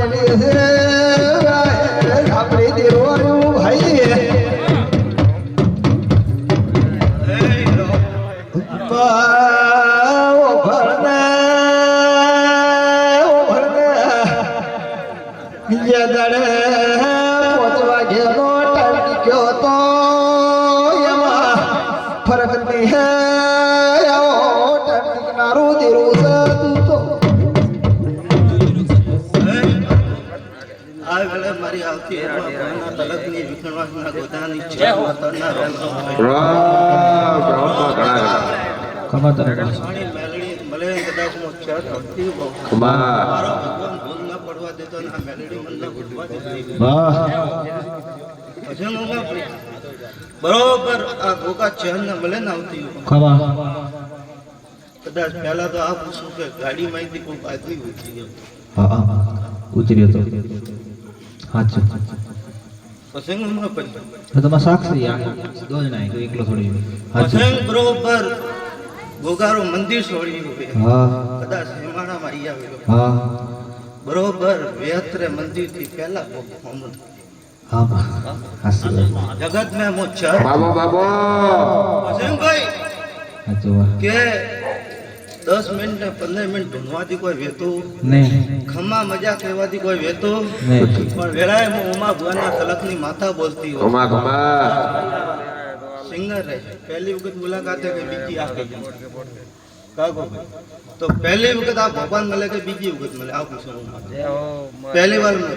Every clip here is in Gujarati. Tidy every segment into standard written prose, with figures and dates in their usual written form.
પડી છે આપણે દેવાનું ભાઈ फर्क नहीं है नारू तेरू तू तो આ વેળે મારી આવતી એમાં તલકની વિકણવાસના ગોતાની છે માતાના પાણી મેલડી મળે કદાચ મો ચાર થતી બહુ મારો ભગવાન ભૂલ ના પડવા દેતો ને આ મેલડી મને ભૂલવા દેતી પછી હું બરોબર આ ગોકા ચહેર ને મળે ને આવતી કદાચ પહેલા તો આ પૂછું કે ગાડી માંથી કોઈ આદમી ઉતરી ગયો ઉતર્યો તો સાચું પછી હું પડી તો તમારા સાક્ષી દો જણા તો એકલો થોડી પછી બરોબર ગોગારો મંદિર છોડી હા કદાચ હિમાણા માં ઈ આવ્યો હા બરોબર વેત્રે મંદિર થી પહેલા હા જગત में मो चार बाबा बाबा પછી ભાઈ સાચું કે 10 મિનિટ ને 15 મિનિટ ઢૂંઢવાથી કોઈ વેતો નહીં ખમ્મા મજા કહેવાથી કોઈ વેતો નહીં પણ વેળાએ હું ઉમા ભુવાના તલકની માતા બોલતી હોય घुमा घुमा સિંગર રહે પહેલી વખત મુલાકાત કે બીજી આ કઈ કાકો તો પહેલી વખત આ ભગવાન મળે કે બીજી વખત મળે આ પૂછું પહેલી વાર મળે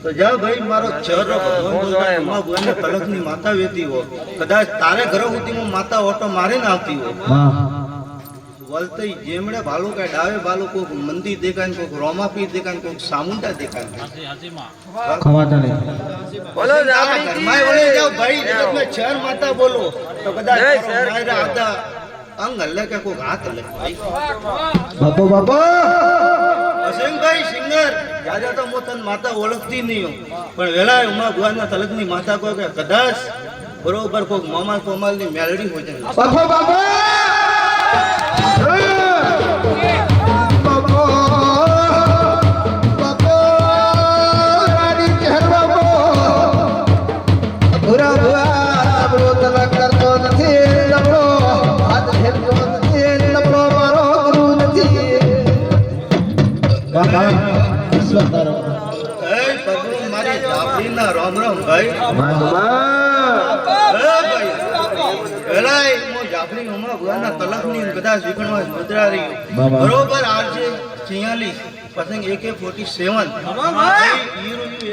તો જા ભાઈ મારો ચહેરો ભગવાન બોલતા ઉમા ભુવાના તલકની માતા વેતી હો કદાચ તારે ઘર સુધી હું માતા ઓટો મારે ના આવતી હોય હા વલતઈ જેમડે ભાલુ કે ડાવે ભાલુ કોક મંદિર દેખાય કોક રોમાપીર દેખાય કોક સામુંડા દેખાય ખવાતા નહીં બોલો ઘરમાય વળી જાવ ભાઈ જગત મેં ચાર માતા બોલો તો કદાચ માયરા આદા અંગ હલે કે કોક હાથ હલે બાપો બાપો અસંભાઈ સિંગર જાજા તો હું તને માતા ઓળખતી નહીં હું પણ વેલા ઉમા ભુવાના તલકની માતા કોઈ કે કદાચ બરોબર કોક મામા કોમાલ ની મેલડી હોય છે बाबा बाबा મારી જાફરીના રામ રામ ભાઈ જાફરી ઉમા ભુવાના તલકની કદાચ વિકણવા મુદ્રા રહી બરોબર આજે 46 પસંગ AK-47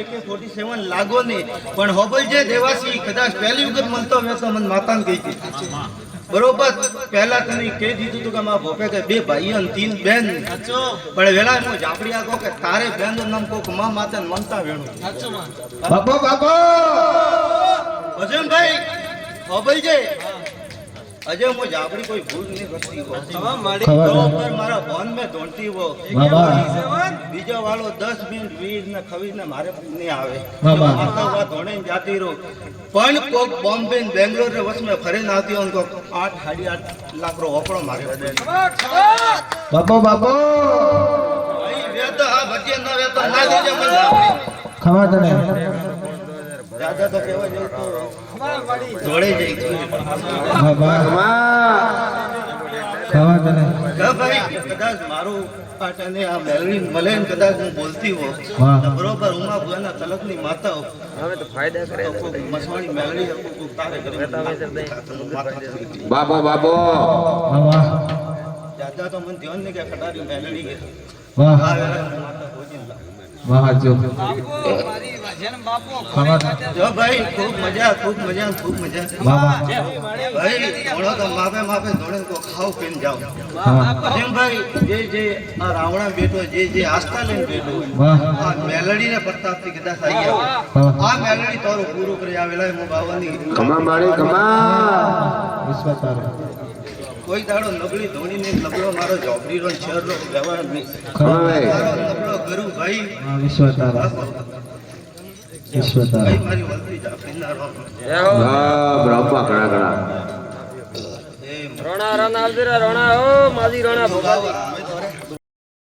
AK-47 લાગો ને પણ હોબલ જે દેવાસી કદાચ પહેલી વખત મળતો મેં તો મને માતાને કહી દીધી બરોબર પહેલા તને કહી દીધું તું કે મારા ભોપે કે 2 ભાઈ અને 3 બેન પણ વેલા હું જાફરી આગો કે તારે બેન નું નામ કોક મા માતાને મનતા વેણું बाबा बाबा ભજન ભાઈ હોબલ જે अजय मो जाफरी कोई भूल नहीं करती हो बरोबर मारा फोन में ढूंढती हो बीजो वालो 10 मिनट 20 ने खवीज ने मारे नहीं आवे माता हुआ धोने जाती रो पण कोक बॉम्बे बेंगलोर रे वस में फरे ना आती उनको 8.5 लाख रो ओपड़ो मारे बाबा बाबा भाई वे तो आ बच्चे ना वे तो ना दीजे मन ખવાતા નહીં ज्यादा तो केवा जाए तो जोड़े जाए બાબા ખવાતા નહીં ભાઈ કદાચ મારું પાટાને આ મેલડી મળે ને કદાચ હું બોલતી હો તો બરોબર ઉમા ભુવાના તલકની માતા હવે તો ફાયદા કરે મસવાણી મેલડી કોક તારે કરે बाबा बाबा વાહ દાદા તો મને ધ્યાન નહીં કે કટારી મેલડી કે વાહ આ માતા ભોજન વાહ જો જો ભાઈ ખૂબ મજા બાબા ભાઈ ઘણો તો માપે માપે ધોળે કો ખાવ પીને જાવ જેમ ભાઈ જે આ રાવણા બેઠો જે આસ્થા લઈને બેઠો વાહ આ મેલડી ને પ્રતાપ થી કદાચ આવી ગયા આ મેલડી તારું પૂરું કરી આવેલા હું બાવાની कमा मारे कमा વિશ્વાસ કોઈ દાડો નબળી ધોણી ને નબળો મારો જોબરી રો શેર રો વ્યવહાર નહીં कमा भाई નબળો ગુરુ ભાઈ વિશ્વાસ ભાઈ મારી વલતી જાફરીના રો ब्रह्मा कड़ा कड़ा એ રોણા આવજે રે રોણા ઓ માજી રોણા ભોગાવા